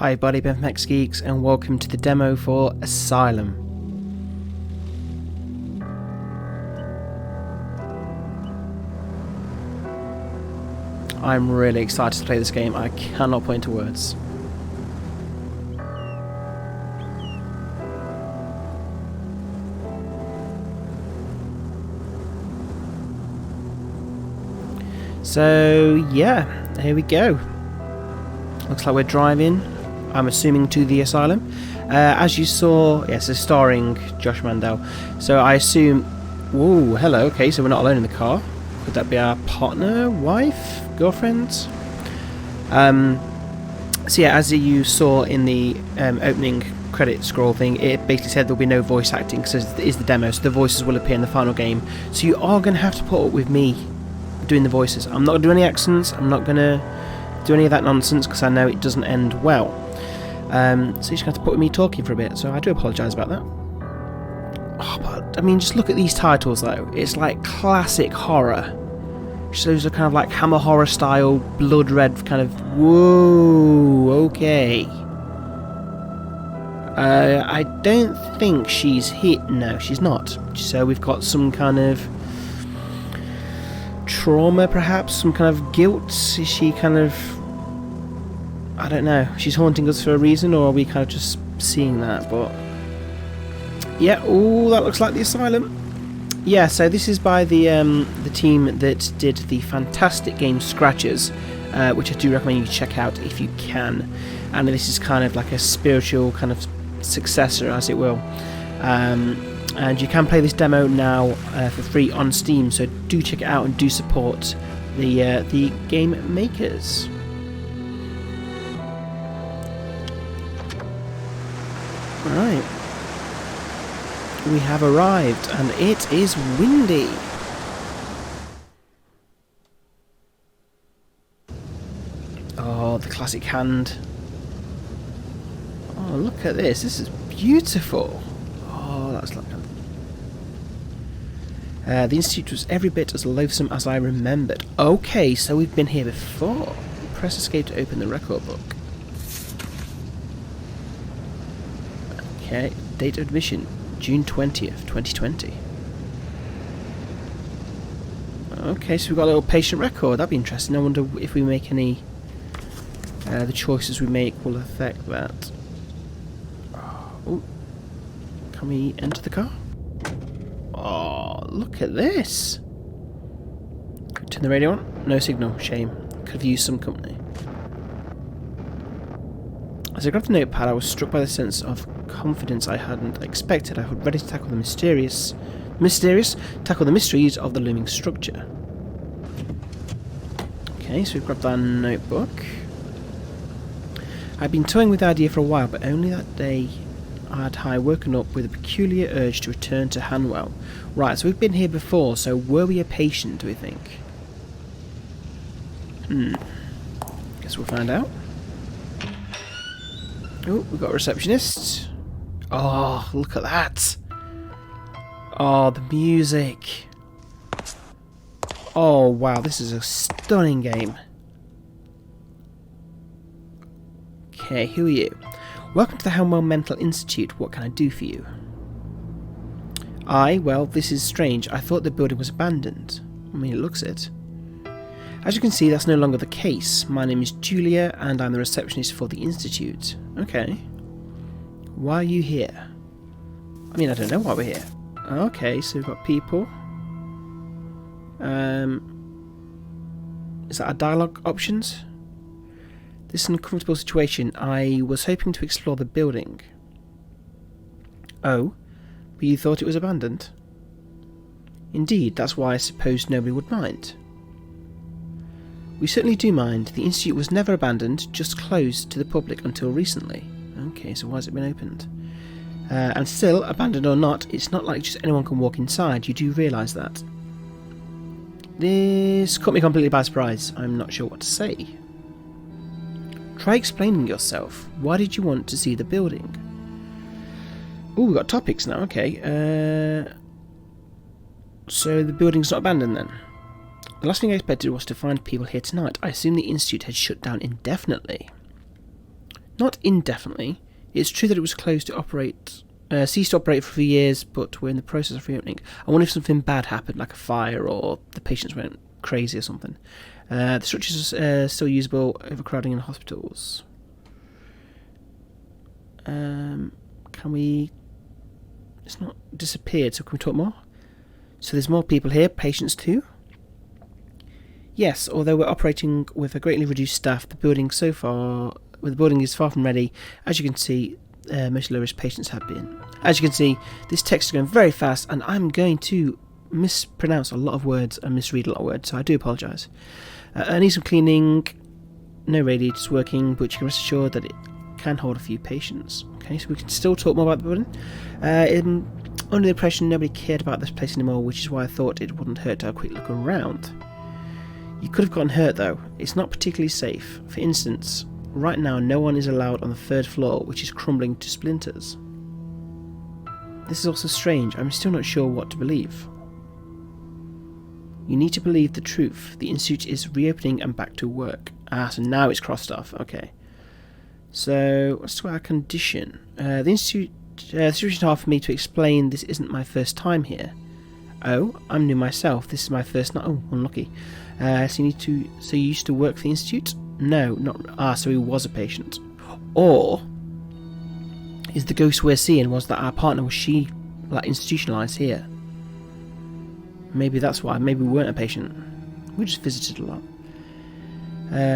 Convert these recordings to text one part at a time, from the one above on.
Hi buddy, Ben from X-Geeks and welcome to the demo for Asylum. I'm really excited to play this game, I cannot put into words. So yeah, here we go. Looks like we're driving, I'm assuming, to the Asylum. As you saw, yes, it's starring Josh Mandel. So I assume... Whoa, hello, okay, so we're not alone in the car. Could that be our partner, wife, girlfriend? So yeah, as you saw in the opening credit scroll thing, it basically said there'll be no voice acting because it is the demo, so the voices will appear in the final game. So you are going to have to put up with me doing the voices. I'm not going to do any accents, I'm not going to do any of that nonsense because I know it doesn't end well. So you're just going to have to put with me talking for a bit, so I do apologise about that. Oh, but I mean, just look at these titles though. It's like classic horror. So those are kind of like Hammer horror style, blood red kind of. Whoa, okay. I don't think she's hit. No, she's not. So we've got some kind of trauma, perhaps, some kind of guilt. Is she kind of, I don't know, she's haunting us for a reason, or are we kind of just seeing that? But yeah, oh, that looks like the Asylum. Yeah, so this is by the team that did the fantastic game Scratchers, which I do recommend you check out if you can. And this is kind of like a spiritual kind of successor, as it will. And you can play this demo now for free on Steam, so do check it out and do support the game makers. Right, we have arrived and it is windy. Oh, the classic hand. Oh, look at this, this is beautiful. Oh, that's like the Institute was every bit as loathsome as I remembered. Okay, so we've been here before. Press escape to open the record book. Okay, date of admission, June 20th, 2020. Okay, so we've got a little patient record. That'd be interesting. I wonder if we make any... the choices we make will affect that. Oh, can we enter the car? Oh, look at this! Turn the radio on. No signal. Shame. Could have used some company. As I grabbed the notepad, I was struck by the sense of confidence I hadn't expected. I was ready to tackle the tackle the mysteries of the looming structure. Okay, so we've grabbed our notebook. I'd been toying with the idea for a while, but only that day had I woken up with a peculiar urge to return to Hanwell. Right, so we've been here before, so were we a patient, do we think? Guess we'll find out. Oh, we've got a receptionist. Oh, look at that. Oh, the music. Oh, wow, this is a stunning game. Okay, who are you? Welcome to the Hanwell Mental Institute. What can I do for you? Well, this is strange. I thought the building was abandoned. I mean, it looks it. As you can see, that's no longer the case. My name is Julia, and I'm the receptionist for the Institute. Okay. Why are you here? I mean, I don't know why we're here. Okay, so we've got people. Is that our dialogue options? This is an uncomfortable situation. I was hoping to explore the building. Oh, but you thought it was abandoned? Indeed, that's why I supposed nobody would mind. We certainly do mind. The Institute was never abandoned, just closed to the public until recently. Okay, so why has it been opened? And still, abandoned or not, it's not like just anyone can walk inside. You do realise that. This caught me completely by surprise. I'm not sure what to say. Try explaining yourself. Why did you want to see the building? Oh, we've got topics now, okay. So the building's not abandoned then? The last thing I expected was to find people here tonight. I assumed the Institute had shut down indefinitely. Not indefinitely. It's true that it was closed to operate, ceased to operate for a few years, but we're in the process of reopening. I wonder if something bad happened, like a fire, or the patients went crazy or something. The structures are still usable, overcrowding in hospitals. Can we... It's not disappeared, so can we talk more? So there's more people here, patients too? Yes, although we're operating with a greatly reduced staff, the building is far from ready. As you can see, most low-risk patients have been. As you can see, this text is going very fast, and I'm going to mispronounce a lot of words and misread a lot of words, so I do apologise. I need some cleaning. No radiators working, but you can rest assured that it can hold a few patients. Okay, so we can still talk more about the building. Under the impression nobody cared about this place anymore, which is why I thought it wouldn't hurt to have a quick look around. You could have gotten hurt though. It's not particularly safe. For instance, right now no one is allowed on the 3rd floor, which is crumbling to splinters. This is also strange. I'm still not sure what to believe. You need to believe the truth. The Institute is reopening and back to work. So now it's crossed off. Okay. So, what's our condition? The Institute... the situation hard for me to explain. This isn't my first time here. Oh, I'm new myself. This is my first night. Oh, unlucky. So you used to work for the Institute? No, not... so he was a patient. Or... is the ghost we're seeing was that our partner, was she, like, institutionalised here? Maybe that's why. Maybe we weren't a patient. We just visited a lot.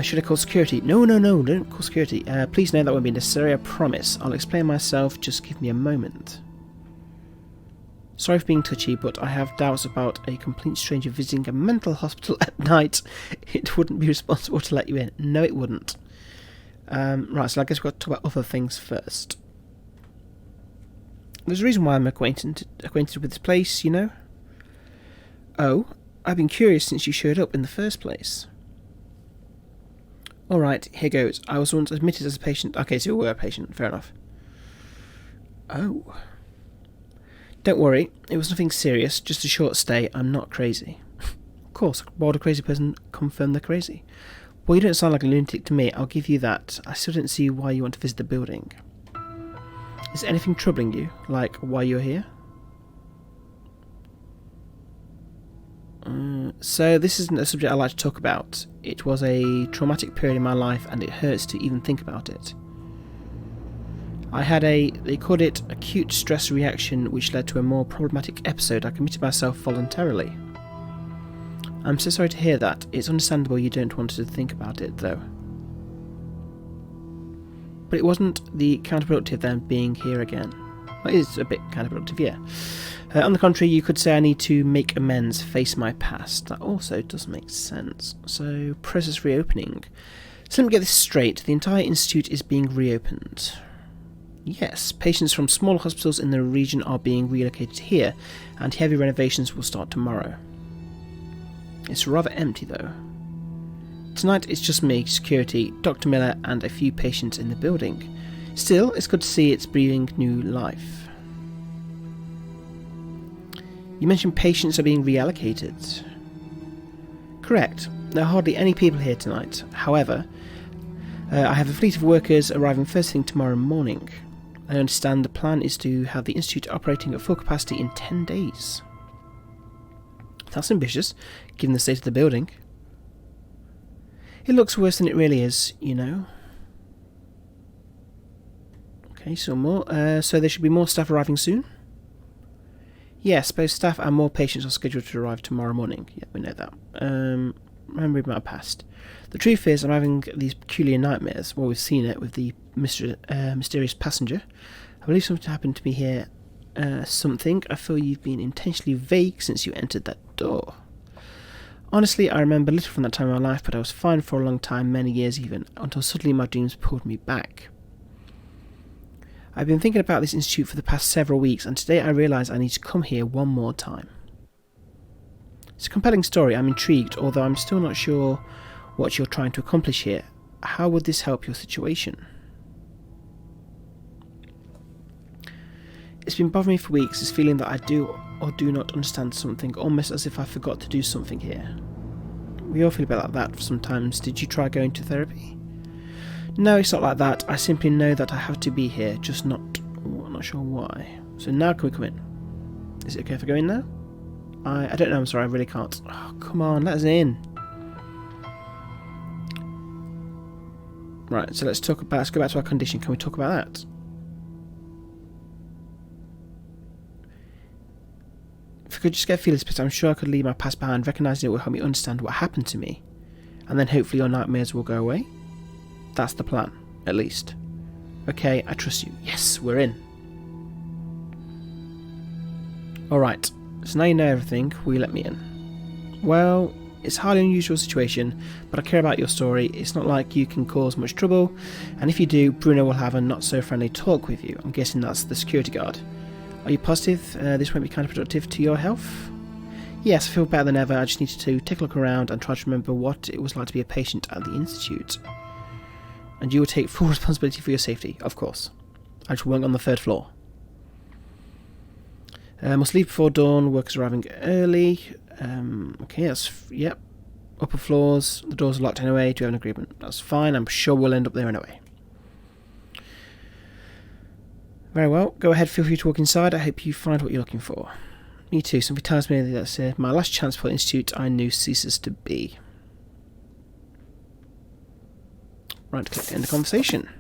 Should I call security? No, don't call security. Please know that won't be necessary, I promise. I'll explain myself, just give me a moment. Sorry for being touchy, but I have doubts about a complete stranger visiting a mental hospital at night. It wouldn't be responsible to let you in. No, it wouldn't. Right, so I guess we've got to talk about other things first. There's a reason why I'm acquainted with this place, you know? Oh, I've been curious since you showed up in the first place. Alright, here goes. I was once admitted as a patient. Okay, so you were a patient. Fair enough. Oh. Don't worry. It was nothing serious. Just a short stay. I'm not crazy. Of course, why would a crazy person confirm they're crazy? Well, you don't sound like a lunatic to me. I'll give you that. I still don't see why you want to visit the building. Is there anything troubling you? Like, why you're here? So this isn't a subject I like to talk about. It was a traumatic period in my life and it hurts to even think about it. I had they called it acute stress reaction, which led to a more problematic episode. I committed myself voluntarily. I'm so sorry to hear that. It's understandable you don't want to think about it though. But it wasn't the counterproductive then being here again. Well, it is a bit counterproductive, yeah. On the contrary, you could say I need to make amends, face my past. That also does make sense. So, process reopening. So let me get this straight. The entire institute is being reopened. Yes, patients from small hospitals in the region are being relocated here, and heavy renovations will start tomorrow. It's rather empty though. Tonight it's just me, security, Dr. Miller, and a few patients in the building. Still, it's good to see it's breathing new life. You mentioned patients are being reallocated. Correct. There are hardly any people here tonight. However, I have a fleet of workers arriving first thing tomorrow morning. I understand the plan is to have the Institute operating at full capacity in 10 days. That's ambitious, given the state of the building. It looks worse than it really is, you know. Okay, so more. So there should be more staff arriving soon? Yes, both staff and more patients are scheduled to arrive tomorrow morning. Yeah, we know that. Remembering my past. The truth is, I'm having these peculiar nightmares. Well, we've seen it with the mysterious passenger. I believe something happened to me here. Something. I feel you've been intentionally vague since you entered that door. Honestly, I remember little from that time in my life, but I was fine for a long time, many years even, until suddenly my dreams pulled me back. I've been thinking about this institute for the past several weeks, and today I realise I need to come here one more time. It's a compelling story. I'm intrigued, although I'm still not sure what you're trying to accomplish here. How would this help your situation? It's been bothering me for weeks, this feeling that I do or do not understand something, almost as if I forgot to do something here. We all feel a bit like that sometimes. Did you try going to therapy? No, it's not like that. I simply know that I have to be here, just not sure why. So now can we come in? Is it okay if I go in now? I don't know, I'm sorry, I really can't. Oh, come on, let us in. Right, so let's go back to our condition. Can we talk about that? If I could just get a feel of this, I'm sure I could leave my past behind. Recognising it will help me understand what happened to me. And then hopefully your nightmares will go away. That's the plan, at least. Okay, I trust you. Yes, we're in. Alright, so now you know everything, will you let me in? Well, it's a highly unusual situation, but I care about your story. It's not like you can cause much trouble, and if you do, Bruno will have a not-so-friendly talk with you. I'm guessing that's the security guard. Are you positive this won't be counterproductive to your health? Yes, I feel better than ever. I just needed to take a look around and try to remember what it was like to be a patient at the Institute. And you will take full responsibility for your safety, of course. I just work on the 3rd floor. Must leave before dawn, workers arriving early. Okay, yep. Upper floors, the doors are locked anyway. Do you have an agreement? That's fine, I'm sure we'll end up there anyway. Very well, go ahead, feel free to walk inside. I hope you find what you're looking for. Me too, something tells me that my last chance for the Institute I knew ceases to be. Right, click to end the conversation.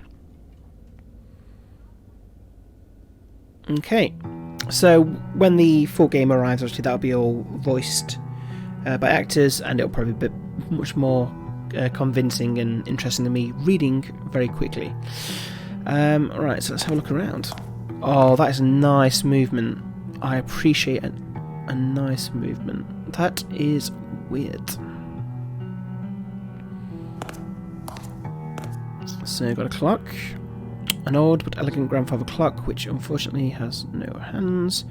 Okay, so when the full game arrives, obviously that'll be all voiced by actors, and it'll probably be much more convincing and interesting than me reading very quickly. Right, so let's have a look around. Oh, that is a nice movement. I appreciate a nice movement. That is weird. So got a clock. An old but elegant grandfather clock, which unfortunately has no hands.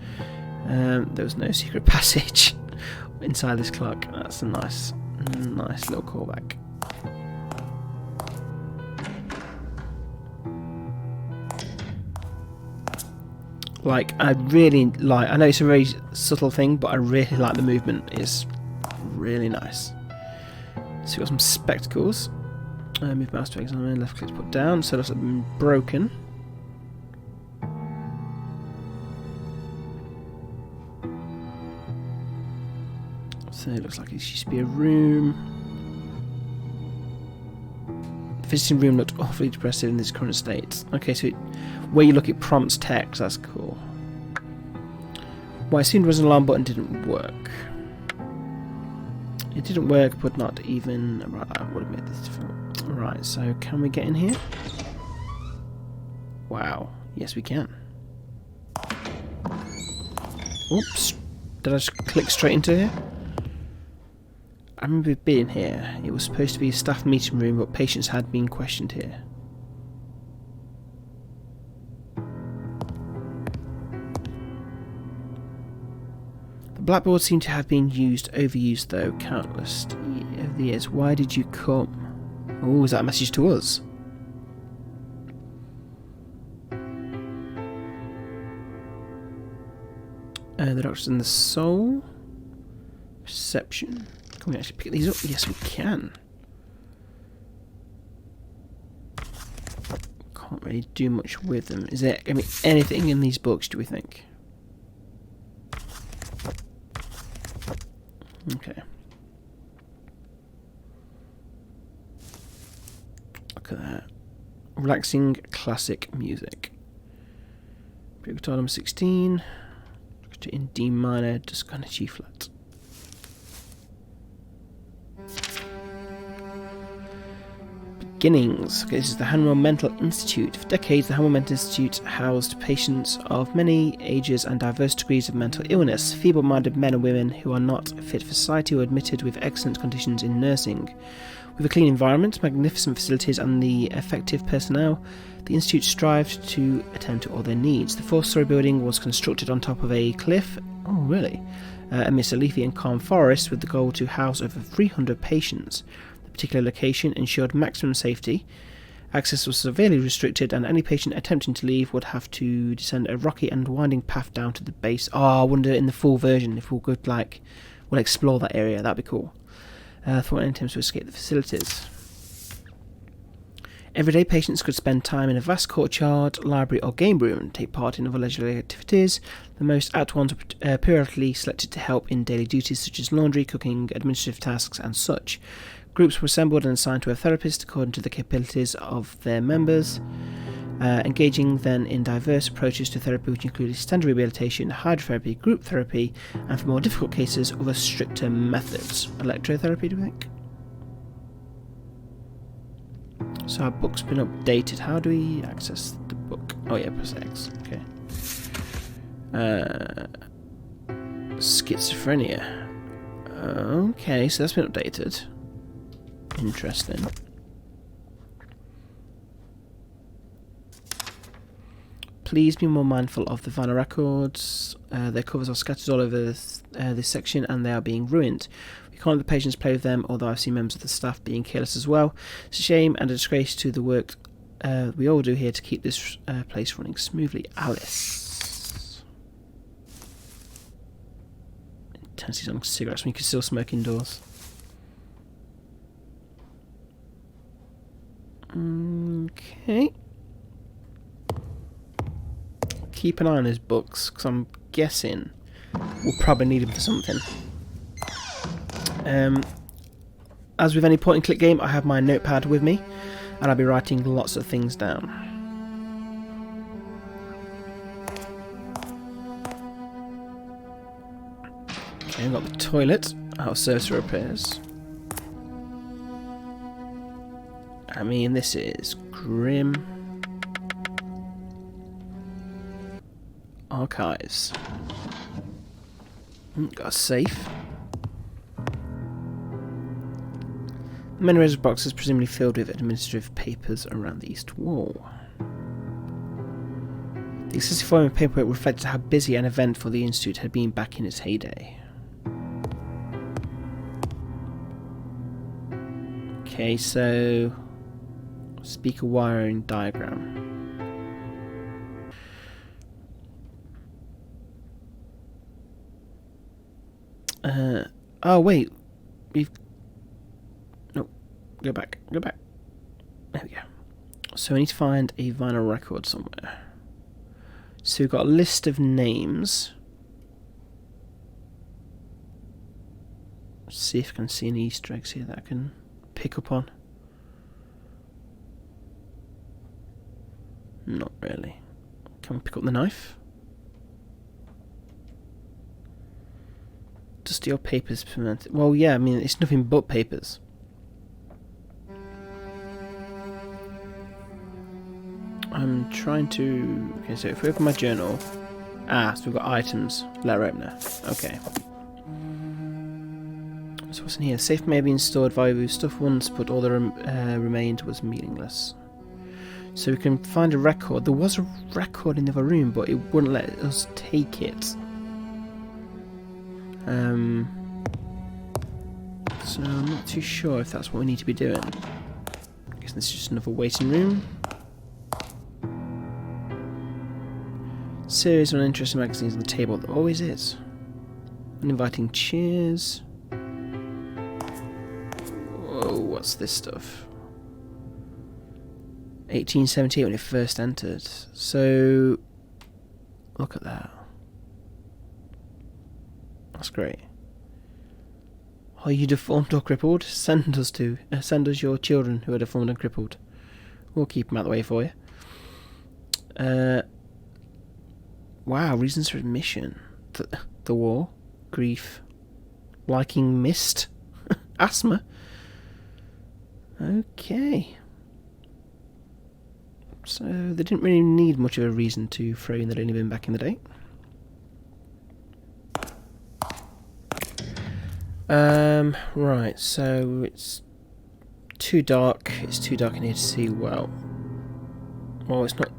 There was no secret passage inside this clock. That's a nice little callback. Like, I know it's a very subtle thing, but I really like the movement. It's really nice. So we've got some spectacles. Move mouse to examine, left click to put down, so it looks like it's been broken. So it looks like it used to be a room. The visiting room looked awfully depressive in this current state. Okay, so where you look it prompts text, that's cool. Well, I assumed there was an alarm button didn't work. It didn't work, but not even... Right, I would have made this difficult. Right, so can we get in here? Wow, yes we can. Oops, did I just click straight into here? I remember being here. It was supposed to be a staff meeting room, but patients had been questioned here. The blackboard seemed to have been overused though, countless over the years. Why did you come? Oh, is that a message to us? The Doctor's in the Soul. Perception. Can we actually pick these up? Yes, we can. Can't really do much with them. Is there going to be anything in these books, do we think? Okay. Look at that. Relaxing classic music. Guitar number 16. In D minor, just kind of G flat. Beginnings. Okay, this is the Hanwell Mental Institute. For decades, the Hanwell Mental Institute housed patients of many ages and diverse degrees of mental illness. Feeble-minded men and women who are not fit for society were admitted with excellent conditions in nursing. With a clean environment, magnificent facilities and the effective personnel, the Institute strived to attend to all their needs. The 4-storey building was constructed on top of a cliff, amidst a leafy and calm forest, with the goal to house over 300 patients. The particular location ensured maximum safety. Access was severely restricted, and any patient attempting to leave would have to descend a rocky and winding path down to the base. Oh, I wonder in the full version if we'll explore that area. That'd be cool. Thwart any attempts to escape the facilities. Everyday patients could spend time in a vast courtyard, library or game room and take part in other leisurely activities. The most apt ones were periodically selected to help in daily duties such as laundry, cooking, administrative tasks and such. Groups were assembled and assigned to a therapist according to the capabilities of their members, engaging then in diverse approaches to therapy which included standard rehabilitation, hydrotherapy, group therapy and for more difficult cases other stricter methods. Electrotherapy, do you think? So our book's been updated. How do we access the book? Oh yeah, press X. Okay. Schizophrenia. Okay, so that's been updated. Interesting. Please be more mindful of the vinyl records. Their covers are scattered all over this section and they are being ruined. We can't let the patients play with them, although I've seen members of the staff being careless as well. It's a shame and a disgrace to the work we all do here to keep this place running smoothly. Alice. Intensely on cigarettes when you can still smoke indoors. Okay. Keep an eye on his books, because I'm guessing we'll probably need him for something. As with any point-and-click game, I have my notepad with me, and I'll be writing lots of things down. Okay, I've got the toilet, out of service for repairs. I mean, this is grim. Archives. Got a safe. Many register boxes presumably filled with administrative papers around the east wall. The excessive volume of paperwork reflected how busy and eventful the Institute had been back in its heyday. Okay, so speaker wiring diagram. Oh wait, we've... No, go back. There we go. So we need to find a vinyl record somewhere. So we've got a list of names. Let's see if I can see any Easter eggs here that I can pick up on. Not really. Can we pick up the knife? Dusty or papers fermented. Well, yeah, I mean, it's nothing but papers. I'm trying to... Okay, so if we open my journal... Ah, so we've got items. Letter opener. Okay. So what's in here? Safe may have been stored valuable stuff once, but all that remained was meaningless. So we can find a record. There was a record in the other room, but it wouldn't let us take it. So I'm not too sure if that's what we need to be doing. I guess this is just another waiting room. Series of uninteresting magazines on the table. There always is. Uninviting chairs. Whoa, what's this stuff? 1878 when it first entered. So look at that. That's great. Are you deformed or crippled? Send us your children who are deformed and crippled. We'll keep them out of the way for you. Wow, reasons for admission. The war, grief, liking mist, asthma. Okay. So they didn't really need much of a reason to throw in the loony bin back in the day. Right, so it's too dark. It's too dark in here to see well. Oh, it's not.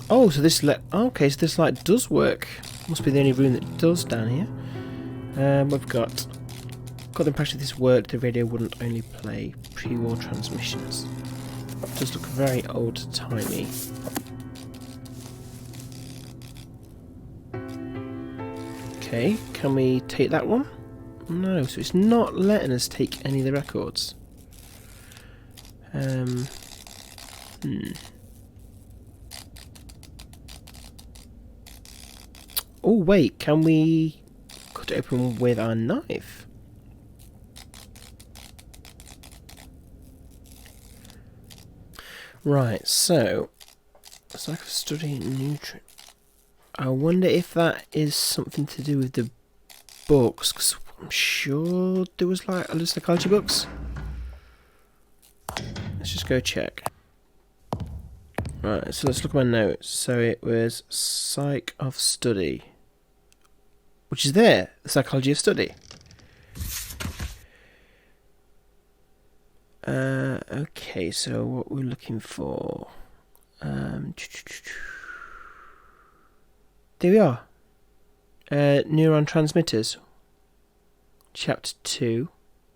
Oh, so this okay, so this light does work. Must be the only room that does down here. We've got the impression if this worked, the radio wouldn't only play pre-war transmissions. It does look very old-timey. Okay, can we take that one? No, so it's not letting us take any of the records. Oh wait, can we cut it open with our knife? Right, so it's like a study nutrient. I wonder if that is something to do with the books, because I'm sure there was like a list of psychology books. Let's just go check. Right, so let's look at my notes. So it was Psych of Study, which is there, the Psychology of Study. Okay, so what we're looking for. There we are. Neuron transmitters. Chapter 2,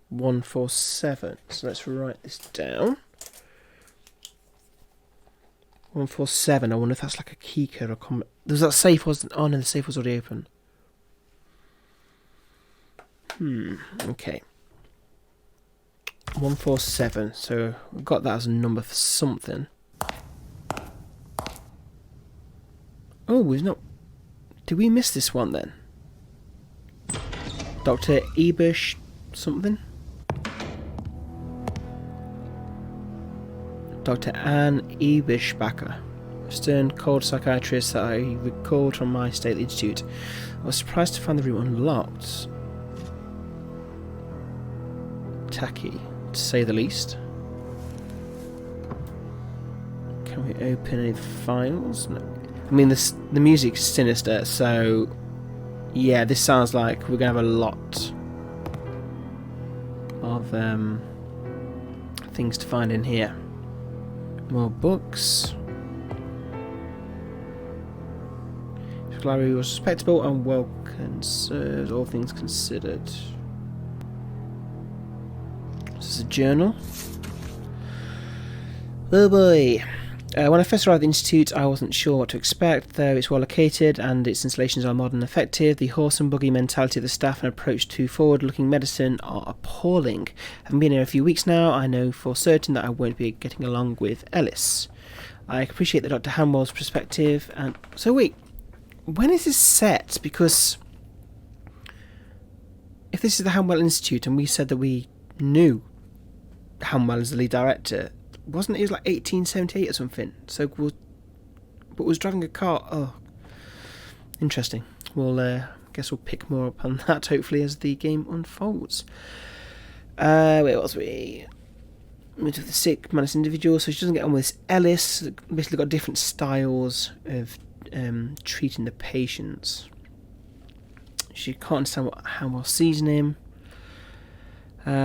147. So let's write this down. 147. I wonder if that's like a key code or comment. There's that safe wasn't. Oh no, the safe was already open. Okay. 147. So we've got that as a number for something. Oh, we've not. Did we miss this one then? Dr. Ebersch something? Dr. Anne Eberschbacher, a stern, cold psychiatrist that I recalled from my stay at the Institute. I was surprised to find the room unlocked. Tacky, to say the least. Can we open any files? No. I mean, the music's sinister, so yeah, this sounds like we're going to have a lot of things to find in here. More books. The library was respectable and well conserved, all things considered. This is a journal. Oh boy. When I first arrived at the Institute, I wasn't sure what to expect, though it's well located and its installations are modern and effective. The horse and buggy mentality of the staff and approach to forward-looking medicine are appalling. Having been here a few weeks now, I know for certain that I won't be getting along with Ellis. I appreciate the Dr. Hanwell's perspective, and... So wait, when is this set? Because if this is the Hanwell Institute and we said that we knew Hanwell as the lead director... Wasn't it was like 1878 or something? So, but was driving a car. Oh, interesting. Well, guess we'll pick more up on that hopefully as the game unfolds. Where was we? With the sick, managed individual. So she doesn't get on with this Ellis. Basically, got different styles of treating the patients. She can't understand how well season him.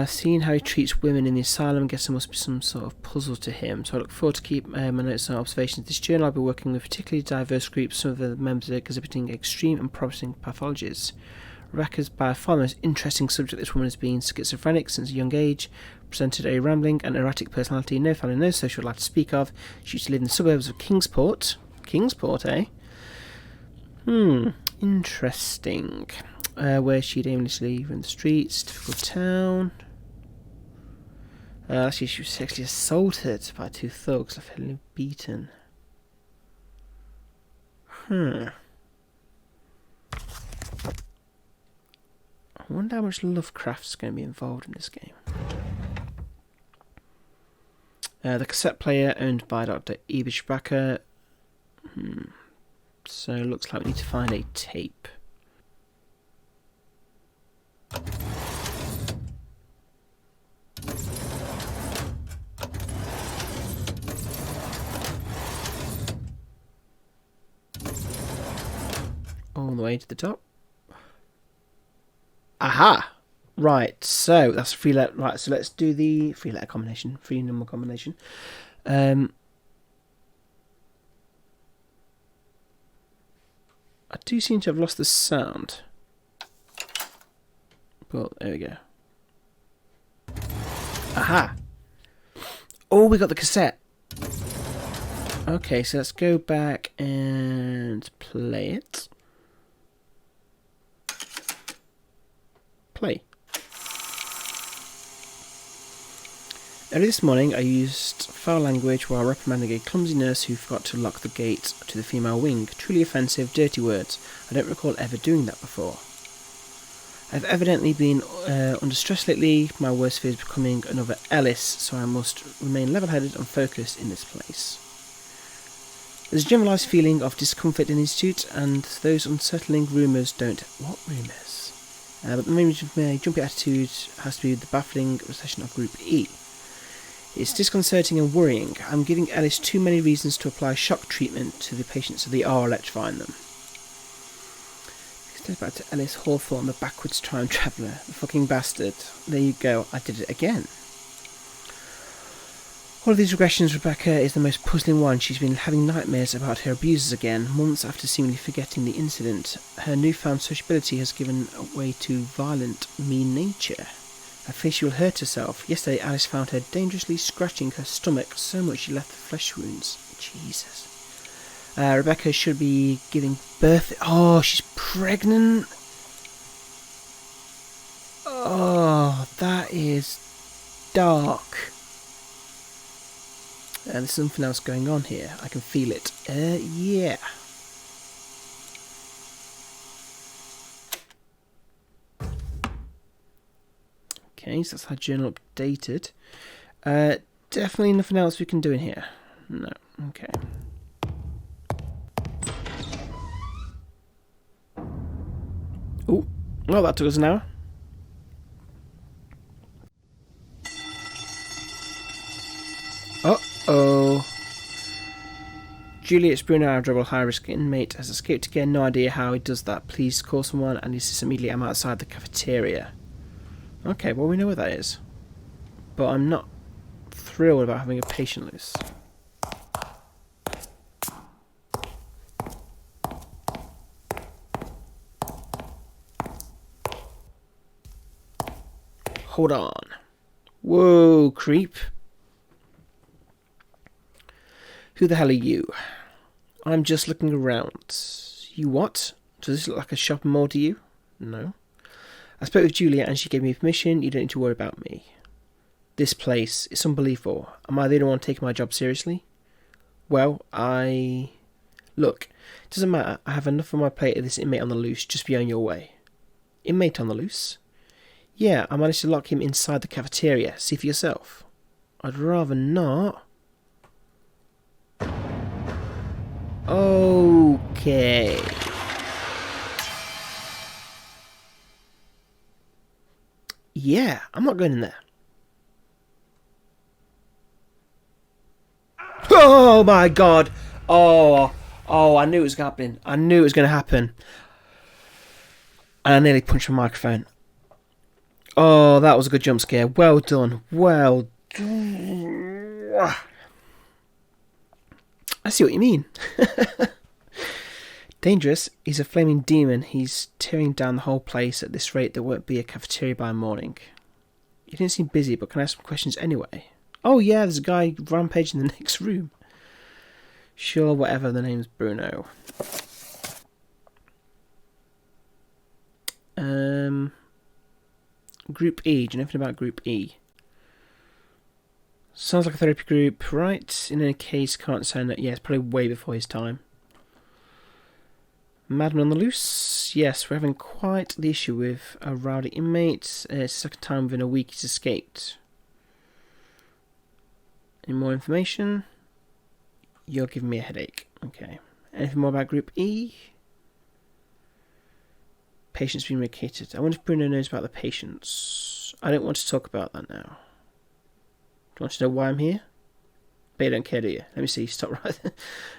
Seeing how he treats women in the asylum, I guess there must be some sort of puzzle to him. So I look forward to keep my notes and observations of this journal. I'll be working with particularly diverse groups, some of the members are exhibiting extreme and promising pathologies. Rebecca's by far the most interesting subject. This woman has been schizophrenic since a young age, presented a rambling and erratic personality, no family, no social life to speak of. She used to live in the suburbs of Kingsport. Kingsport, eh? Interesting. Where she'd aimlessly run the streets, difficult town. Actually, she was sexually assaulted by two thugs, fatally beaten. I wonder how much Lovecraft's going to be involved in this game. The cassette player owned by Dr. Eberschbacher. So it looks like we need to find a tape. All the way to the top. Aha! Right, so that's a three letter. Right, so let's do the three letter combination, three number combination. I do seem to have lost the sound. But there we go. Aha! Oh, we got the cassette. Okay, so let's go back and play it. Play. Early this morning I used foul language while reprimanding a clumsy nurse who forgot to lock the gate to the female wing. Truly offensive, dirty words. I don't recall ever doing that before. I've evidently been under stress lately. My worst fear is becoming another Ellis, so I must remain level-headed and focused in this place. There's a generalised feeling of discomfort in the Institute, and those unsettling rumours don't... What rumours? But the main jumpy attitude has to be the baffling recession of Group E. It's disconcerting and worrying. I'm giving Ellis too many reasons to apply shock treatment to the patients, so they are electrifying them. Goes back to Ellis Hawthorne, the backwards time traveller. The fucking bastard. There you go, I did it again. All of these regressions, Rebecca is the most puzzling one. She's been having nightmares about her abusers again, months after seemingly forgetting the incident. Her newfound sociability has given way to violent, mean nature. I fear she will hurt herself. Yesterday Alice found her dangerously scratching her stomach so much she left the flesh wounds. Jesus. Rebecca should be giving birth... Oh, she's pregnant. Oh, that is dark. There's something else going on here. I can feel it. Yeah. Okay, so that's our journal updated. Definitely nothing else we can do in here. No. Okay. Oh, well, that took us an hour. Uh-oh. Juliet's Bruno, our adorable high-risk inmate, has escaped again. No idea how he does that. Please call someone and insist immediately I'm outside the cafeteria. Okay, well, we know where that is. But I'm not thrilled about having a patient loose. Hold on. Whoa, creep. Who the hell are you? I'm just looking around. You what? Does this look like a shopping mall to you? No. I spoke with Julia and she gave me permission. You don't need to worry about me. This place is unbelievable. Am I the only one taking my job seriously? Well, Look, it doesn't matter. I have enough on my plate of this inmate on the loose. Just be on your way. Inmate on the loose? Yeah, I managed to lock him inside the cafeteria. See for yourself. I'd rather not. Okay. Yeah, I'm not going in there. Oh my god. Oh, I knew it was happening. I knew it was going to happen. And I nearly punched my microphone. Oh, that was a good jump scare. Well done. Well done. I see what you mean. Dangerous. He's a flaming demon. He's tearing down the whole place. At this rate, there won't be a cafeteria by morning. You didn't seem busy, but can I ask some questions anyway? Oh yeah, there's a guy rampaging in the next room. Sure, whatever. The name's Bruno. Group E. Do you know anything about Group E? Sounds like a therapy group, right? In any case, can't sound that. Yeah, it's probably way before his time. Madman on the loose? Yes, we're having quite the issue with a rowdy inmate. It's the second time within a week he's escaped. Any more information? You're giving me a headache. Okay. Anything more about Group E? Patients being located. I wonder if Bruno knows about the patients. I don't want to talk about that now. Do you want to know why I'm here? But you don't care, do you? Let me see. Stop right there.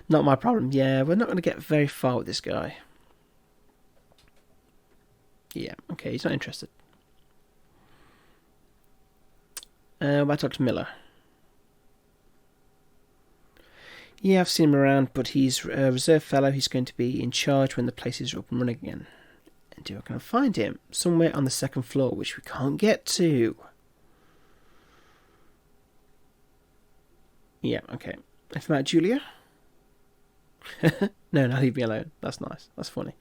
Not my problem. Yeah, we're not going to get very far with this guy. Yeah, okay, he's not interested. About Dr. Miller. Yeah, I've seen him around, but he's a reserve fellow. He's going to be in charge when the place is up and running again. And do I can find him? Somewhere on the second floor, which we can't get to. Yeah, okay. Anything about Julia? No, leave me alone. That's nice. That's funny.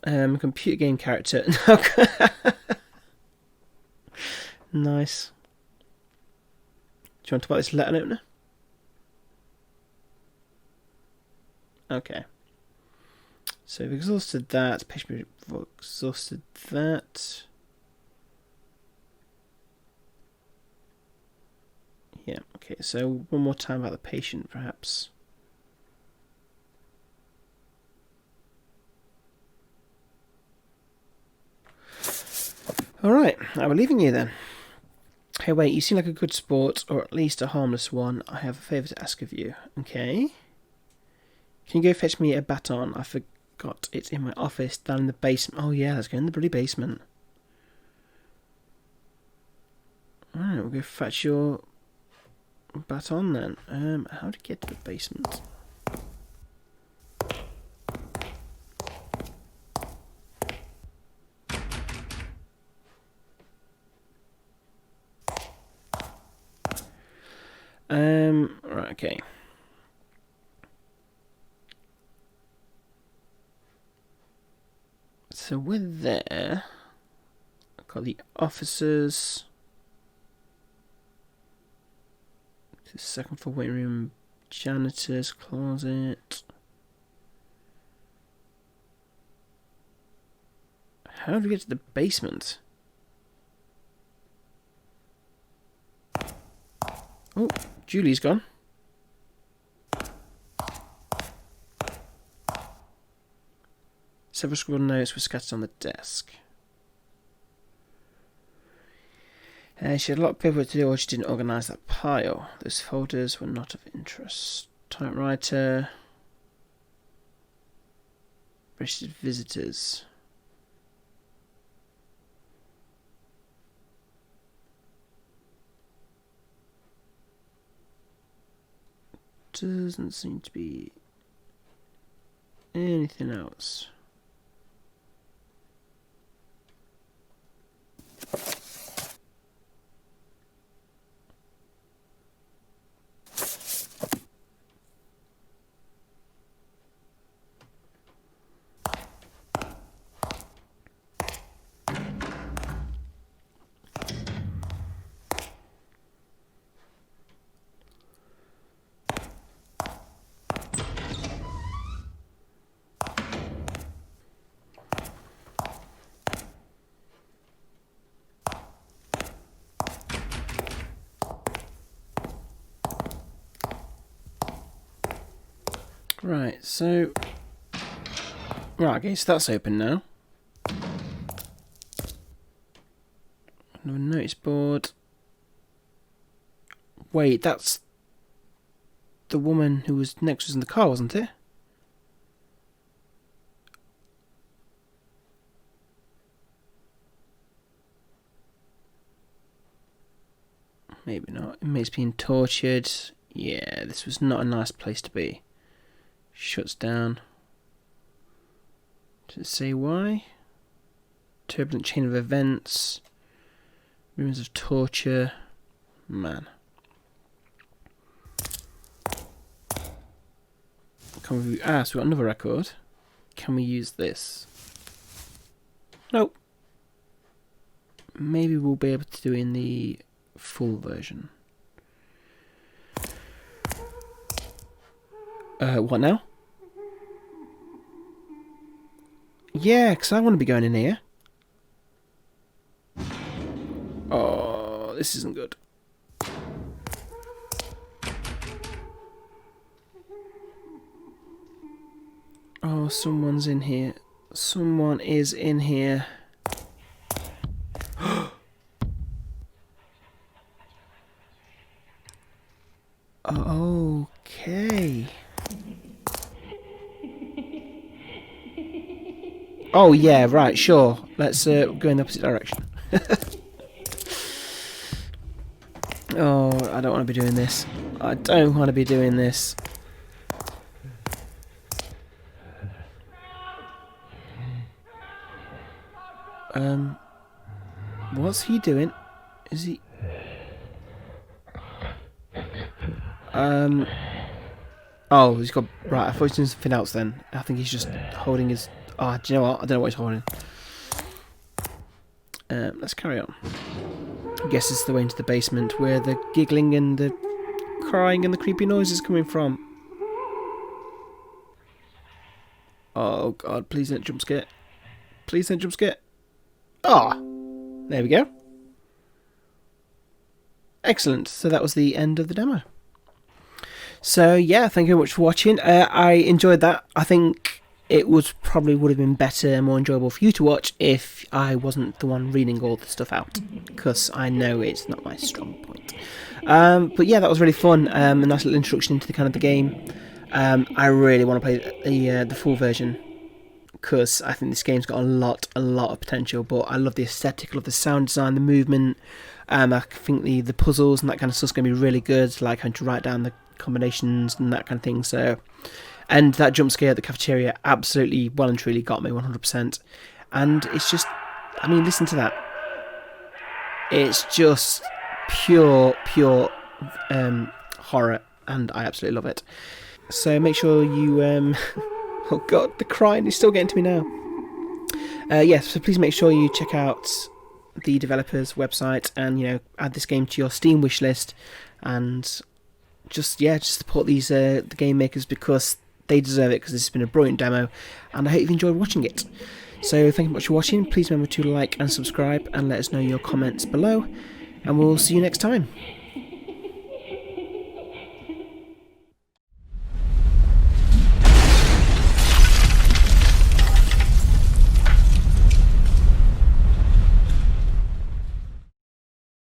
Computer game character. Nice. Do you want to talk about this letter opener? Okay. So we've exhausted that. Patient exhausted that. Yeah, okay, so one more time about the patient, perhaps. Alright, we're leaving you then. Hey, wait, you seem like a good sport, or at least a harmless one. I have a favour to ask of you. Okay. Can you go fetch me a baton? I forgot it in my office down in the basement. Oh yeah, let's go in the bloody basement. Alright, we'll go fetch your baton then. How to get to the basement? Right, okay. So we're there. I've got the officers. The second floor waiting room, janitor's closet. How do we get to the basement? Oh, Julie's gone. Several scribbled notes were scattered on the desk. She had a lot of paperwork to do, or she didn't organise that pile. Those folders were not of interest. Typewriter. Registered visitors. Doesn't seem to be anything else. Right, so... Right, okay, so that's open now. Another notice board. Wait, that's... the woman who was next was in the car, wasn't it? Maybe not. Inmates being tortured. Yeah, this was not a nice place to be. Shuts down. Does it say why? Turbulent chain of events. Rumors of torture. Man. Can we... so we've got another record. Can we use this? Nope. Maybe we'll be able to do it in the full version. What now? Yeah, because I want to be going in here. Oh, this isn't good. Oh, someone's in here. Someone is in here. Okay. Oh yeah, right, sure. Let's go in the opposite direction. Oh, I don't want to be doing this. I don't want to be doing this. What's he doing? Is he... Oh, he's got... Right, I thought he was doing something else then. I think he's just holding his... Oh, do you know what? I don't know what he's holding. Let's carry on. I guess it's the way into the basement where the giggling and the crying and the creepy noise is coming from. Oh god, please don't jump scare. Please don't jump scare. Ah, there we go. Excellent. So that was the end of the demo. So yeah, thank you very much for watching. I enjoyed that. I think it would have been better and more enjoyable for you to watch if I wasn't the one reading all the stuff out, because I know it's not my strong point. But yeah, that was really fun. A nice little introduction into the kind of the game. I really want to play the full version, because I think this game's got a lot of potential. But I love the aesthetic, I love the sound design, the movement. I think the puzzles and that kind of stuff's going to be really good, like having to write down the combinations and that kind of thing. So, and that jump scare at the cafeteria absolutely well and truly got me 100%. And it's just, I mean, listen to that. It's just pure horror, and I absolutely love it. So make sure you oh god, the crying is still getting to me now. Yes, so please make sure you check out the developer's website and add this game to your Steam wish list, and just support these the game makers, because they deserve it, because this has been a brilliant demo and I hope you've enjoyed watching it. So thank you much for watching. Please remember to like and subscribe and let us know your comments below, and we'll see you next time.